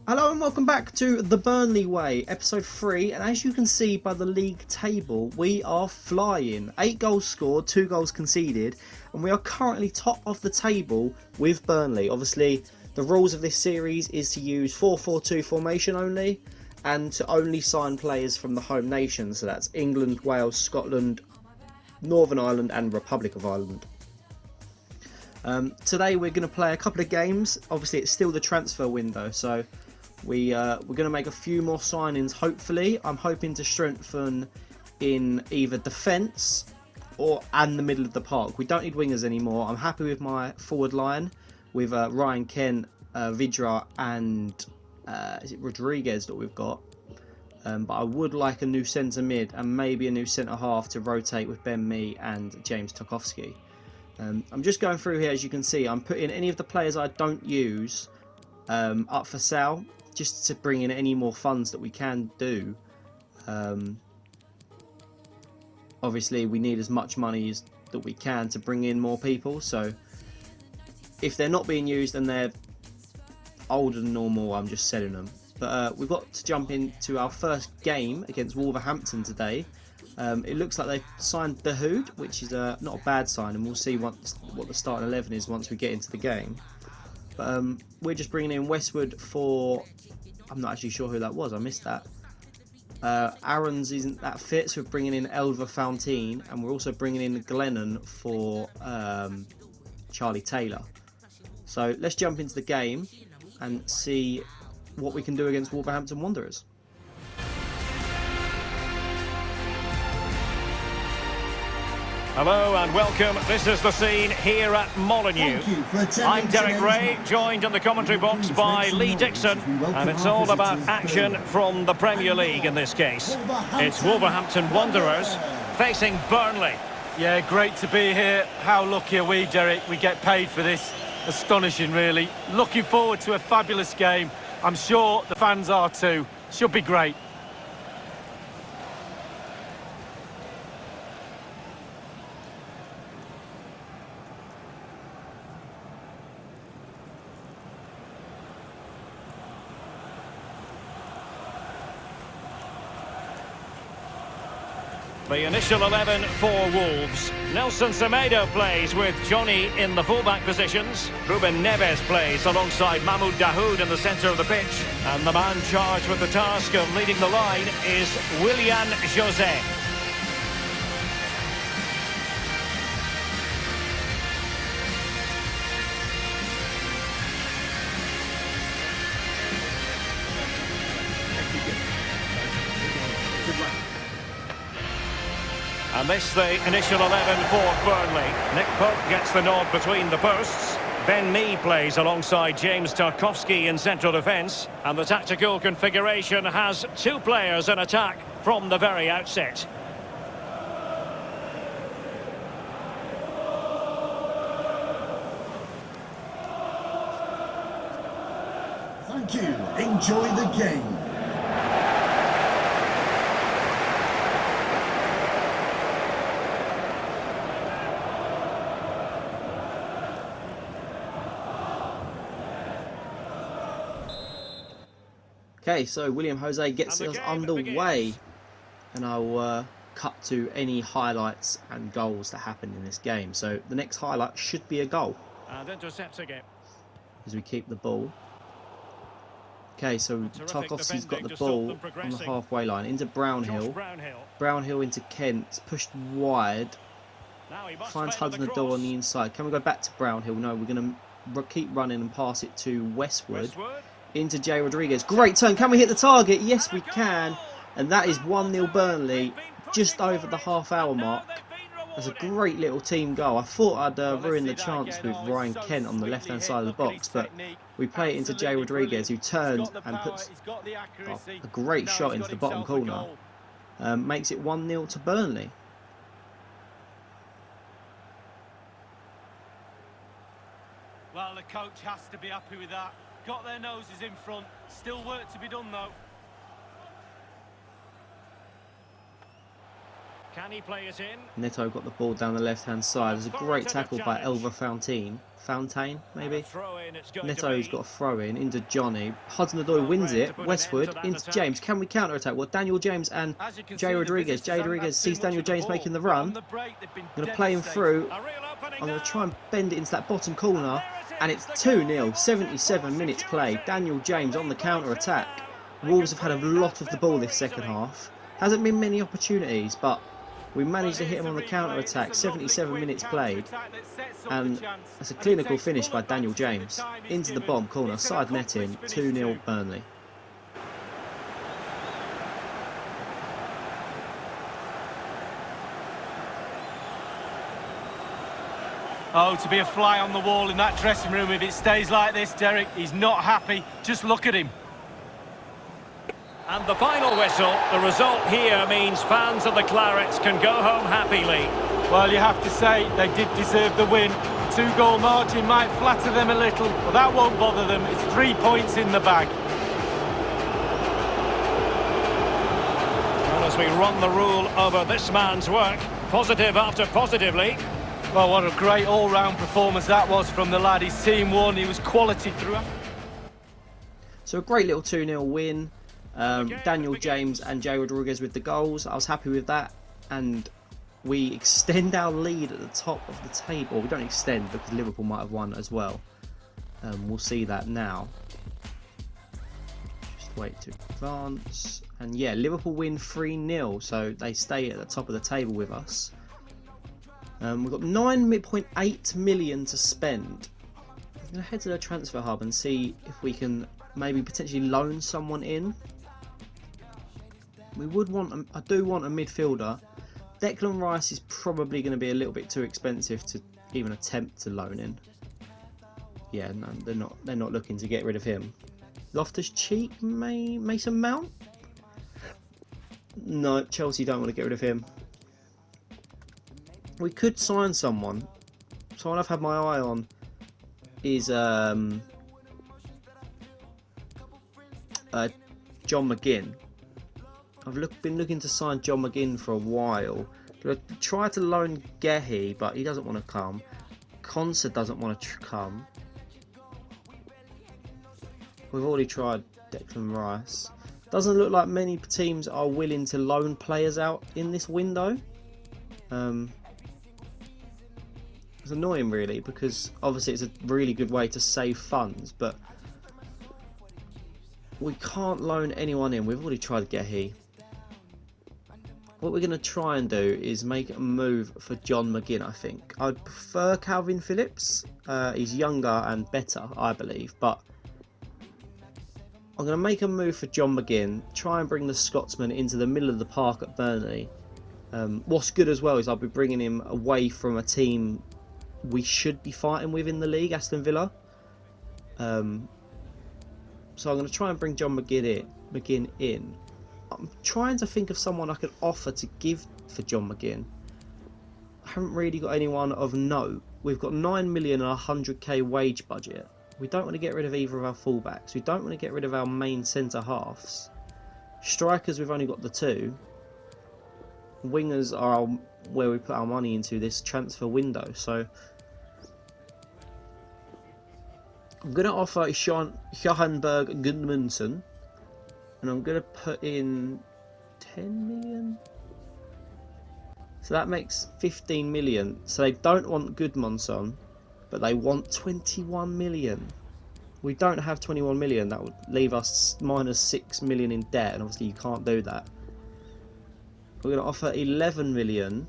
Hello and welcome back to The Burnley Way, episode 3, and as you can see by the league table, we are flying. 8 goals scored, 2 goals conceded, and we are currently top of the table with Burnley. Obviously, the rules of this series is to use 4-4-2 formation only, and to only sign players from the home nation, so that's England, Wales, Scotland, Northern Ireland and Republic of Ireland. Today we're going to play a couple of games. Obviously it's still the transfer window, so we're going to make a few more signings hopefully. I'm hoping to strengthen in either defence and the middle of the park. We don't need wingers anymore. I'm happy with my forward line with Ryan Kent, Vidra and is it Rodriguez that we've got. But I would like a new centre mid and maybe a new centre half to rotate with Ben Mee and James Tarkowski. I'm just going through here, as you can see. I'm putting any of the players I don't use up for sale, just to bring in any more funds that we can do. Obviously, we need as much money that we can to bring in more people. So, if they're not being used and they're older than normal, I'm just selling them. But we've got to jump into our first game against Wolverhampton today. It looks like they've signed Dahoud, which is not a bad sign, and we'll see what the starting 11 is once we get into the game. But we're just bringing in Westwood for... I'm not actually sure who that was, I missed that. Aaron's isn't that fit, so we're bringing in Elva Fountain, and we're also bringing in Glennon for Charlie Taylor. So let's jump into the game and see what we can do against Wolverhampton Wanderers. Hello and welcome. This is the scene here at Molineux. I'm Derek Ray, joined in the commentary box by Lee Dixon, and it's all about action from the Premier League in this case. It's Wolverhampton Wanderers facing Burnley. Yeah, great to be here. How lucky are we, Derek? We get paid for this. Astonishing, really. Looking forward to a fabulous game. I'm sure the fans are too. Should be great. The initial 11 for Wolves. Nelson Semedo plays with Johnny in the fullback positions. Ruben Neves plays alongside Mahmoud Dahoud in the centre of the pitch. And the man charged with the task of leading the line is Willian José. And this the initial 11 for Burnley. Nick Pope gets the nod between the posts. Ben Mee plays alongside James Tarkowski in central defence. And the tactical configuration has 2 players in attack from the very outset. Thank you. Enjoy the game. Okay, so William José gets us underway, and I'll cut to any highlights and goals that happened in this game. So the next highlight should be a goal. And intercepts again. As we keep the ball. Okay, so Tarkowski's got the ball on the halfway line into Brownhill. Brownhill into Kent. It's pushed wide. Finds Hudson-Odoi on the inside. Can we go back to Brownhill? No, we're going to keep running and pass it to Westwood. Into Jay Rodriguez. Great turn. Can we hit the target? Yes, we can. And that is 1-0 Burnley, just over the half-hour mark. That's a great little team goal. I thought I'd ruin the chance with Ryan Kent on the left-hand side of the box, but we play it into Jay Rodriguez, who turned and puts a great shot into the bottom corner. Makes it 1-0 to Burnley. Well, the coach has to be happy with that. Got their noses in front. Still work to be done, though. Can he play it in? Neto got the ball down the left-hand side. There's a great tackle by Elva Fountain, maybe. Neto's got a throw in into Johnny. Hudson-Odoi wins it. Westwood into James. Can we counter-attack? Well, Daniel James and Jay Rodriguez. Jay Rodriguez sees Daniel James making the run. I'm going to play him through. I'm going to try and bend it into that bottom corner. And it's 2-0. 77 minutes played. Daniel James on the counter-attack. Wolves have had a lot of the ball this second half. Hasn't been many opportunities, but we managed to hit him on the counter-attack. 77 minutes played. And it's a clinical finish by Daniel James. Into the bottom corner, side netting, 2-0 Burnley. Oh, to be a fly on the wall in that dressing room if it stays like this, Derek. He's not happy. Just look at him. And the final whistle, the result here means fans of the Clarets can go home happily. Well, you have to say they did deserve the win. 2-goal margin might flatter them a little, but that won't bother them. It's 3 points in the bag. Well, as we run the rule over this man's work, positive after positively. Well, what a great all-round performance that was from the lad. His team won. He was quality throughout. So a great little 2-0 win. Daniel James and Jay Rodriguez with the goals. I was happy with that. And we extend our lead at the top of the table. We don't extend because Liverpool might have won as well. We'll see that now. Just wait to advance. And yeah, Liverpool win 3-0. So they stay at the top of the table with us. We've got 9.8 million to spend. I'm going to head to the transfer hub and see if we can maybe potentially loan someone in. We would want, I do want a midfielder. Declan Rice is probably going to be a little bit too expensive to even attempt to loan in. Yeah, no, they're not looking to get rid of him. Loftus-Cheek, Mason Mount? No, Chelsea don't want to get rid of him. We could sign someone. Someone I've had my eye on is John McGinn. I've been looking to sign John McGinn for a while. I tried to loan Gehi, but he doesn't want to come. Consa doesn't want to come. We've already tried Declan Rice. Doesn't look like many teams are willing to loan players out in this window. It's annoying really, because obviously it's a really good way to save funds, but we can't loan anyone in. We've already tried Gehi. What we're going to try and do is make a move for John McGinn, I think. I'd prefer Calvin Phillips. He's younger and better, I believe, but I'm going to make a move for John McGinn, try and bring the Scotsman into the middle of the park at Burnley. What's good as well is I'll be bringing him away from a team we should be fighting with in the league, Aston Villa. So I'm going to try and bring John McGinn in. I'm trying to think of someone I could offer to give for John McGinn. I haven't really got anyone of note. We've got 9 million and 100k wage budget. We don't want to get rid of either of our fullbacks. We don't want to get rid of our main centre halves. Strikers, we've only got the 2. Wingers are where we put our money into this transfer window. So I'm going to offer Johanberg Gudmundsson, and I'm going to put in 10 million. So that makes 15 million. So they don't want Gudmundsson, but they want 21 million. We don't have 21 million. That would leave us minus 6 million in debt, and obviously you can't do that. We're going to offer 11 million.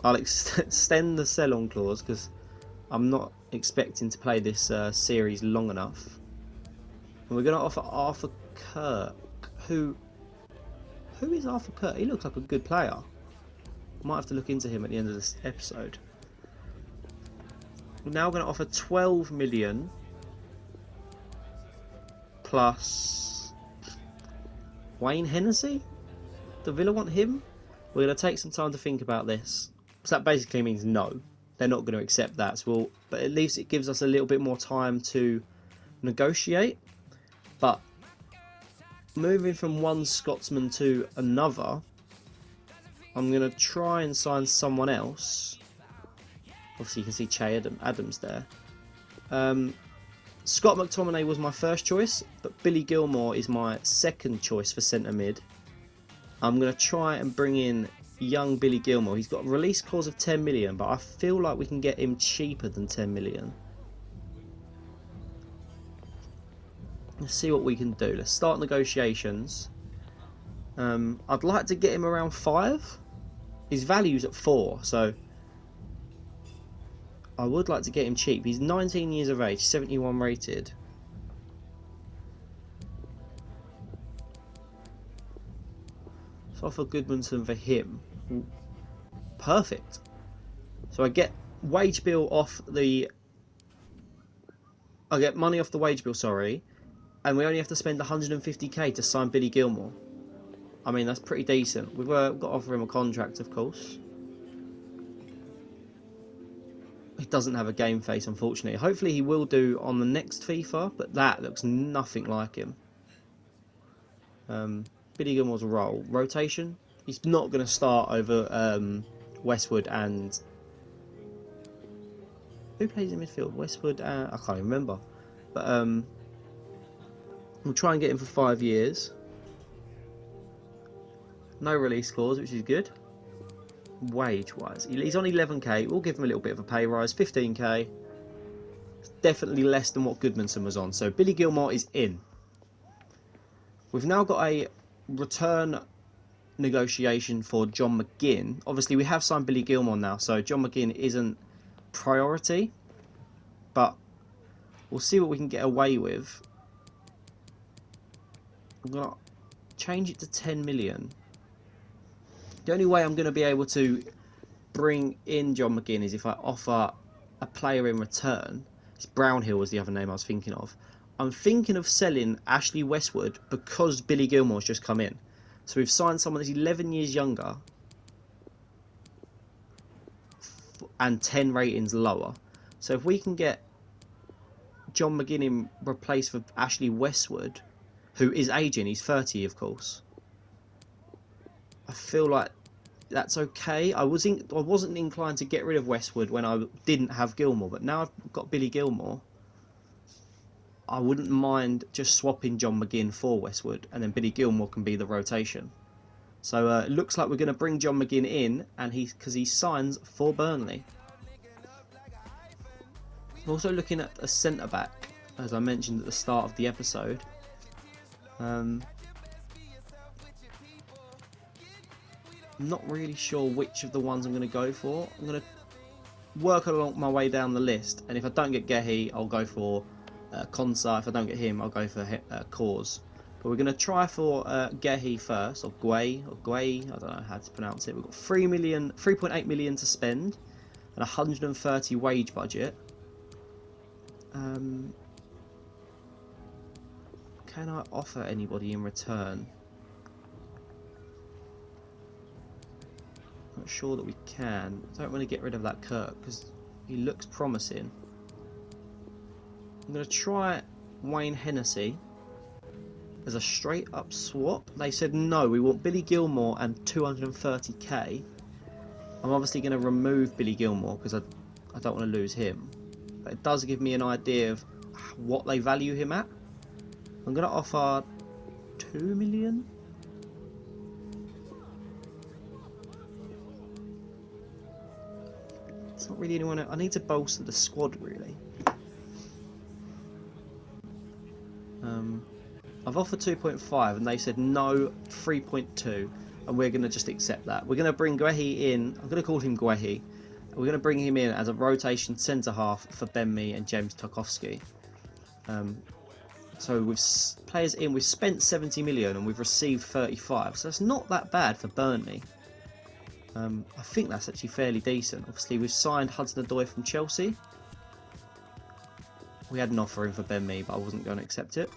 I'll extend the sell-on clause because I'm not expecting to play this series long enough. And we're going to offer Arthur Kirk. Who is Arthur Kirk? He looks like a good player. Might have to look into him at the end of this episode. We're now going to offer 12 million plus Wayne Hennessy. Do Villa want him? We're going to take some time to think about this. So that basically means no. They're not going to accept that. So but at least it gives us a little bit more time to negotiate. But moving from one Scotsman to another, I'm going to try and sign someone else. Obviously, you can see Che Adams there. Scott McTominay was my first choice, but Billy Gilmour is my second choice for centre mid. I'm going to try and bring in young Billy Gilmour. He's got a release clause of 10 million, but I feel like we can get him cheaper than 10 million. Let's see what we can do. Let's start negotiations. I'd like to get him around 5. His value's at 4, so I would like to get him cheap. He's 19 years of age, 71 rated. Let's offer Goodmanson for him. Perfect. So I get wage bill off the... I get money off the wage bill, sorry. And we only have to spend 150k to sign Billy Gilmour. I mean, that's pretty decent. We've got to offer him a contract, of course. He doesn't have a game face, unfortunately. Hopefully he will do on the next FIFA, but that looks nothing like him. Billy Gilmour's role. Rotation. He's not going to start over Westwood and... Who plays in midfield? Westwood and... I can't even remember. But we'll try and get him for 5 years. No release clause, which is good. Wage-wise, he's on 11k. We'll give him a little bit of a pay rise, 15k. It's definitely less than what Goodmanson was on. So Billy Gilmour is in. We've now got a return negotiation for John McGinn. Obviously, we have signed Billy Gilmour now, so John McGinn isn't priority. But we'll see what we can get away with. I'm going to change it to 10 million. The only way I'm going to be able to bring in John McGinn is if I offer a player in return. It's Brownhill was the other name I was thinking of. I'm thinking of selling Ashley Westwood because Billy Gilmour's just come in. So we've signed someone that's 11 years younger and 10 ratings lower. So if we can get John McGinn in replace for Ashley Westwood, who is aging, he's 30 of course. I feel like that's okay. I wasn't inclined to get rid of Westwood when I didn't have Gilmour, but now I've got Billy Gilmour. I wouldn't mind just swapping John McGinn for Westwood, and then Billy Gilmour can be the rotation. So it looks like we're going to bring John McGinn in, and because he signs for Burnley. I'm also looking at a centre back, as I mentioned at the start of the episode. I'm not really sure which of the ones I'm going to go for. I'm going to work along my way down the list, and if I don't get Gehi, I'll go for Konsa. If I don't get him, I'll go for Cause. But we're going to try for Gehi first, or Guay, I don't know how to pronounce it. We've got 3.8 million to spend, and 130 wage budget. Can I offer anybody in return? Not sure that we can. I don't want to get rid of that Kirk because he looks promising. I'm going to try Wayne Hennessy as a straight up swap. They said no, we want Billy Gilmour and 230k. I'm obviously going to remove Billy Gilmour because I don't want to lose him. But it does give me an idea of what they value him at. I'm going to offer 2 million. It's not really anyone else. I need to bolster the squad really. I've offered 2.5 and they said no, 3.2, and we're going to just accept that. We're going to bring Guehi in. I'm going to call him Guehi. We're going to bring him in as a rotation centre half for Ben Mee and James Tarkowski. So with players in, we've spent 70 million and we've received 35, so that's not that bad for Burnley. I think that's actually fairly decent. Obviously, we've signed Hudson-Odoi from Chelsea. We had an offer in for Ben Mee, but I wasn't going to accept it.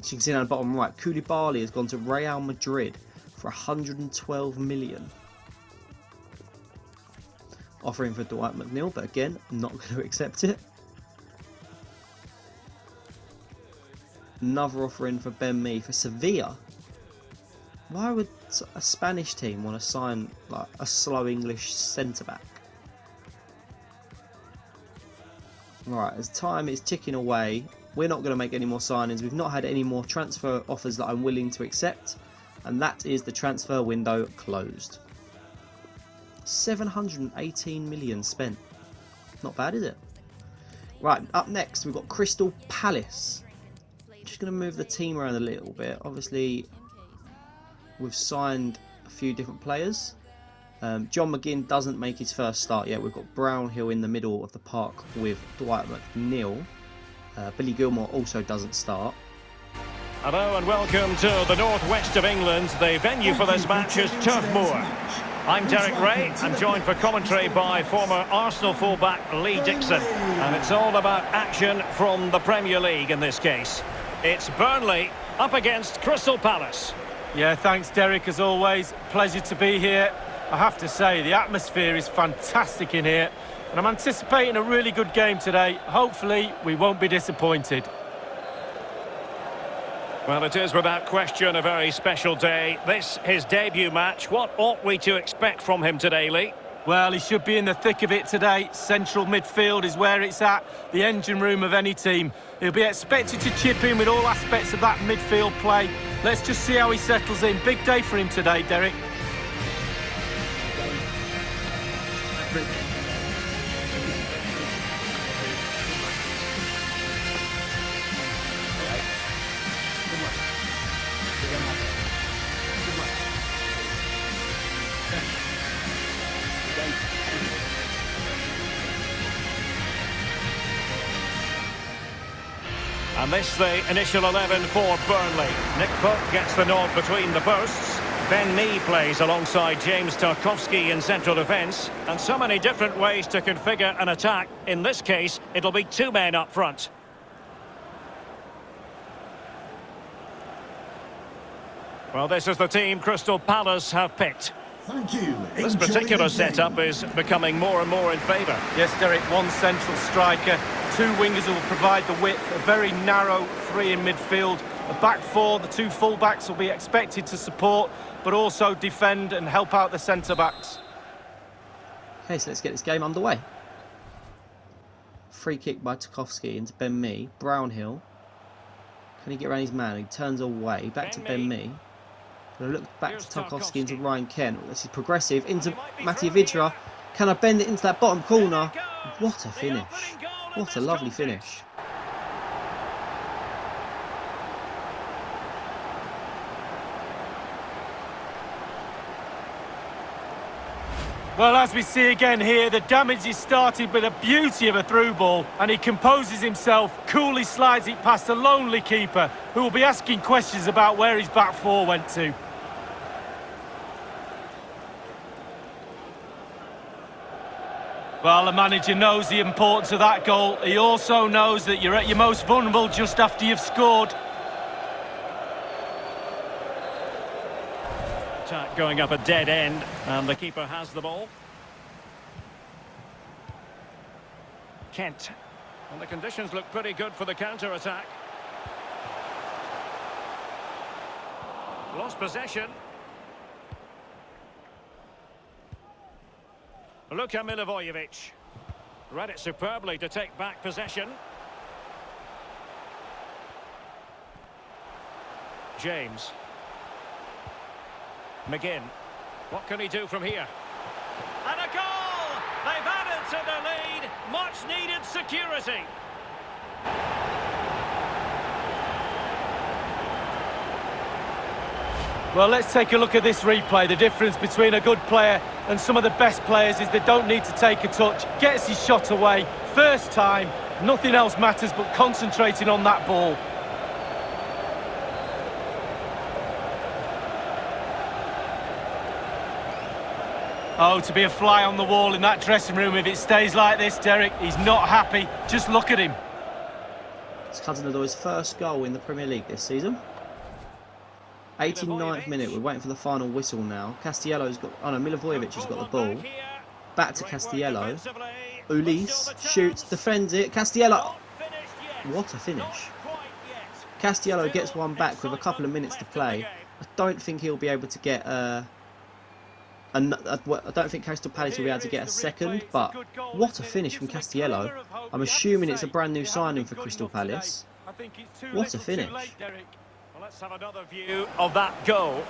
As you can see down the bottom right, Koulibaly has gone to Real Madrid for 112 million. Offering for Dwight McNeil, but again, I'm not going to accept it. Another offer in for Ben Mee for Sevilla. Why would a Spanish team want to sign like a slow English centre-back? Right, as time is ticking away, we're not going to make any more signings. We've not had any more transfer offers that I'm willing to accept. And that is the transfer window closed. 718 million spent. Not bad, is it? Right, up next we've got Crystal Palace. Just going to move the team around a little bit. Obviously, we've signed a few different players. John McGinn doesn't make his first start yet. We've got Brownhill in the middle of the park with Dwight McNeil. Billy Gilmore also doesn't start. Hello and welcome to the northwest of England. The venue for this match is Turf Moor. I'm Derek Ray. I'm joined for commentary by former Arsenal fullback Lee Dixon. And it's all about action from the Premier League in this case. It's Burnley up against Crystal Palace. Yeah, thanks Derek, as always. Pleasure to be here. I have to say, the atmosphere is fantastic in here, and I'm anticipating a really good game today. Hopefully, we won't be disappointed. Well, it is without question a very special day. This, his debut match. What ought we to expect from him today, Lee? Well, he should be in the thick of it today. Central midfield is where it's at, the engine room of any team. He'll be expected to chip in with all aspects of that midfield play. Let's just see how he settles in. Big day for him today, Derek. And this the initial 11 for Burnley. Nick Pope gets the nod between the posts. Ben Mee plays alongside James Tarkowski in central defence. And so many different ways to configure an attack. In this case, it'll be two men up front. Well, this is the team Crystal Palace have picked. Thank you. This Enjoy particular the game. setup is becoming more and more in favour. Yes, Derek, one central striker, two wingers who will provide the width, a very narrow three in midfield, a back four, the two full-backs will be expected to support, but also defend and help out the centre-backs. Okay, so let's get this game underway. Free kick by Tarkowski into Ben Mee. Brownhill. Can he get around his man? He turns away. Back to Ben Mee. Gonna look back to Tarkowski into Ryan Kent. This is progressive into Matija Vidra. Can I bend it into that bottom corner? What a finish. What a lovely finish. Well, as we see again here, the damage is started with a beauty of a through ball, and he composes himself, coolly slides it past a lonely keeper, who will be asking questions about where his back four went to. Well, the manager knows the importance of that goal. He also knows that you're at your most vulnerable just after you've scored. Attack going up a dead end, and the keeper has the ball. Kent. And the conditions look pretty good for the counter-attack. Lost possession. Luka Milivojevic. Read it superbly to take back possession. James. McGinn. What can he do from here? And a goal! They've added to the lead. Much needed security. Well, let's take a look at this replay. The difference between a good player and some of the best players is they don't need to take a touch. Gets his shot away. First time. Nothing else matters but concentrating on that ball. Oh, to be a fly on the wall in that dressing room if it stays like this, Derek. He's not happy. Just look at him. It's Hudson-Odoi's first goal in the Premier League this season. 89th minute, we're waiting for the final whistle now. Castiello's got... Oh no, Milivojevic has got the ball. Back to Castiello. Ruiles shoots, defends it. Castiello... What a finish. Castiello gets one back with a couple of minutes to play. I don't think he'll be able to get I don't think Crystal Palace will be able to get a second, but what a finish from Castiello. I'm assuming it's a brand new signing for Crystal Palace. What a finish. Well, let's have another view of that goal.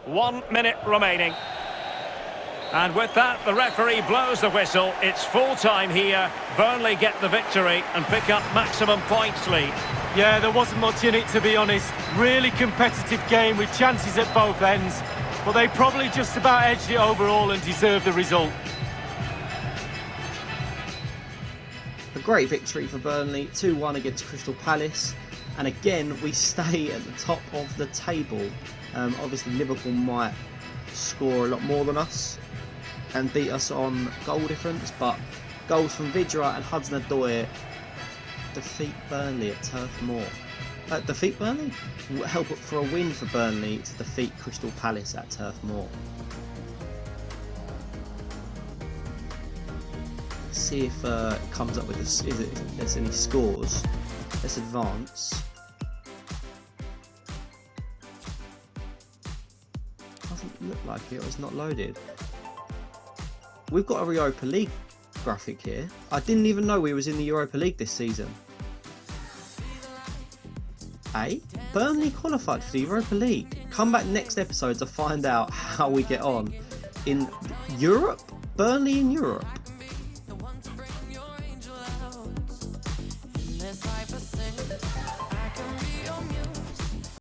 One minute remaining. And with that, the referee blows the whistle. It's full-time here. Burnley get the victory and pick up maximum points lead. Yeah, there wasn't much in it, to be honest. Really competitive game with chances at both ends. But they probably just about edged it overall and deserved the result. A great victory for Burnley, 2-1 against Crystal Palace. And again, we stay at the top of the table. Obviously, Liverpool might score a lot more than us and beat us on goal difference, but goals from Vidra and Hudson-Odoi defeat Burnley at Turf Moor. Defeat Burnley? Help for a win for Burnley to defeat Crystal Palace at Turf Moor. Let's see if it comes up with this, if there's any scores. Let's advance. Doesn't look like it, or it's not loaded. We've got a Europa League graphic here. I didn't even know we was in the Europa League this season. Burnley qualified for the Europa League. Come back next episode to find out how we get on in Europe. Burnley in Europe.